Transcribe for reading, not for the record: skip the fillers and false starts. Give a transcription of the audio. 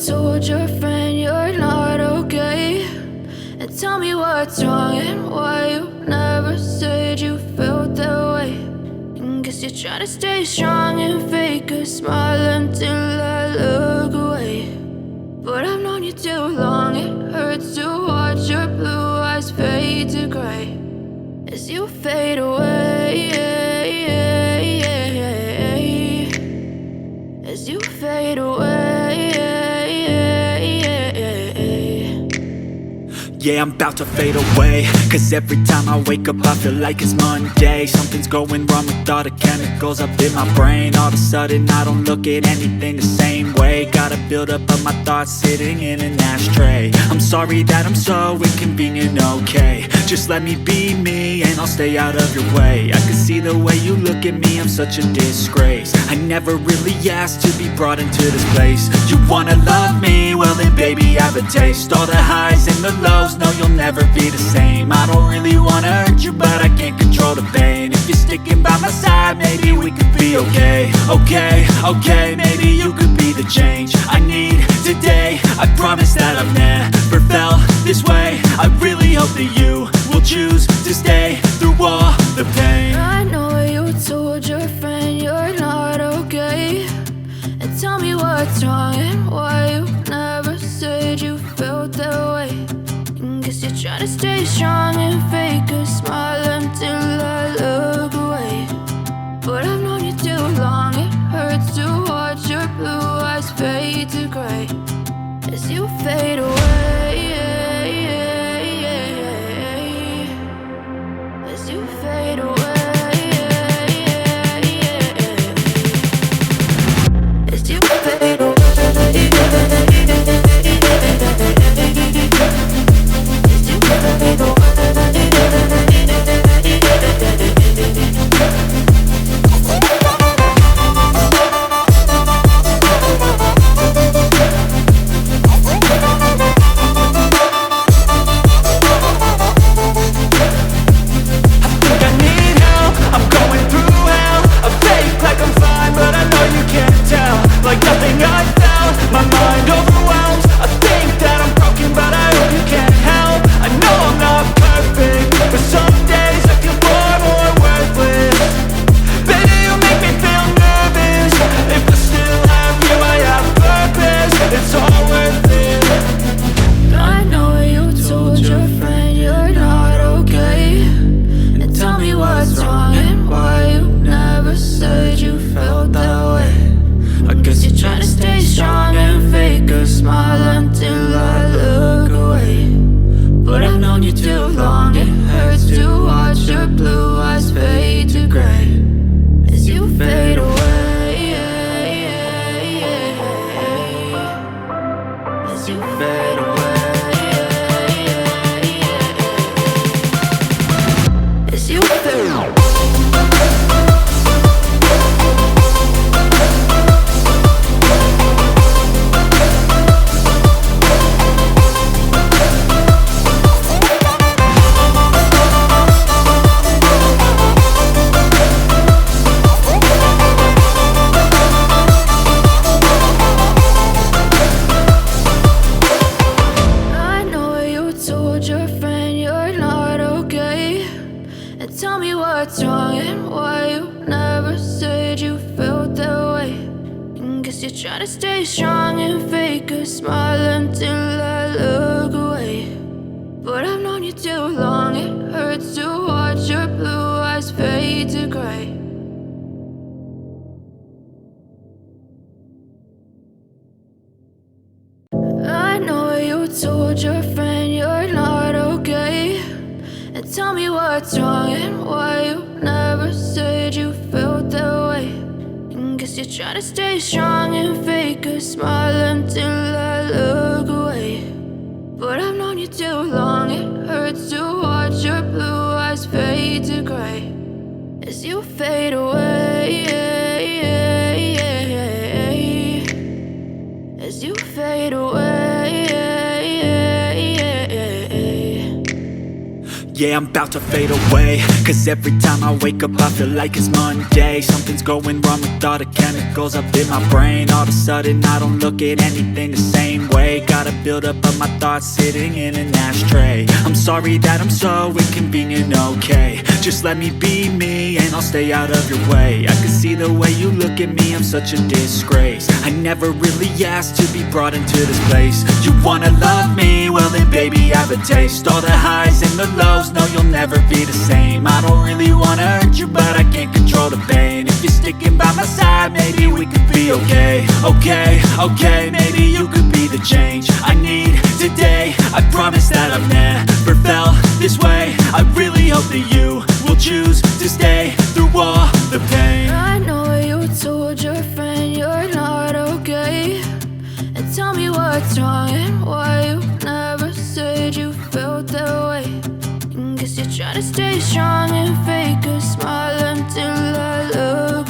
told your friend you're not okay, and tell me what's wrong and why you never said you felt that way. And guess you're trying to stay strong and fake a smile until I look away. But I've known you too long, it hurts to watch your blue eyes fade to gray as you fade away, as you fade away. Yeah, I'm about to fade away, cause every time I wake up I feel like it's Monday. Something's going wrong with all the chemicals up in my brain. All of a sudden I don't look at anything the same way. Gotta build up of my thoughts sitting in an ashtray. I'm sorry that I'm so inconvenient, okay. Just let me be me and I'll stay out of your way. I can see the way you look at me, I'm such a disgrace. I never really asked to be brought into this place. You wanna love me? Well then baby I have a taste. All the highs and the lows, no you'll never be the same. I don't really wanna hurt you but I can't control the pain. If you're sticking by my side maybe we could be okay. Okay, maybe you could be the change I need today. I promise that I've never felt this way. I really hope that you will choose to stay through all the pain. I know you told your friend you're not okay, and tell me what's wrong and why you never said you felt that way. And guess you're trying to stay strong and fake a smile until I look away. But I've known you too long, it hurts to watch your blue eyes fade to gray as you fade away, as you fade away, as you fade away. Like nothing I felt, my mind overwhelmed. I think that I'm broken but I hope you can't help. I know I'm not perfect, but some days I feel far more worthless. Baby, you make me feel nervous. If I still have you, I have purpose. It's all worth it. I know you told your friend you're not okay, and tell me what's wrong and why you never said you felt that way. I guess you're trying to stay strong and fake a smile until I look away. But I've known you too long, it hurts to watch your blue eyes fade to gray as you fade away, as you fade away, as you fade away. Tell me what's wrong and why you never said you felt that way. And guess you're trying to stay strong and fake a smile until I look away. But I've known you too long, it hurts to watch your blue eyes fade to gray. I know you told your friend you're not okay, and tell me what's wrong and why you never said you felt that way. And guess you're trying to stay strong and fake a smile until I look away. But I've known you too long, it hurts to watch your blue eyes fade to gray as you fade away, as you fade away. Yeah, I'm about to fade away, cause every time I wake up I feel like it's Monday. Something's going wrong with all the chemicals up in my brain. All of a sudden I don't look at anything the same way. Got a buildup of my thoughts sitting in an ashtray. I'm sorry that I'm so inconvenient, okay. Just let me be me and I'll stay out of your way. I can see the way you look at me, I'm such a disgrace. I never really asked to be brought into this place. You wanna love me? Well then baby, have a taste. All the highs and the lows, no, you'll never be the same. I don't really wanna hurt you, but I can't control the pain. If you're sticking by my side, maybe we could be okay. Okay, maybe you could be the change I need today. I promise that I've never felt this way. I really hope that you will choose to stay through all the pain. I know you told your friend you're not okay, and tell me what's wrong and why you never said you felt that way. Guess you're trying to stay strong and fake a smile until I look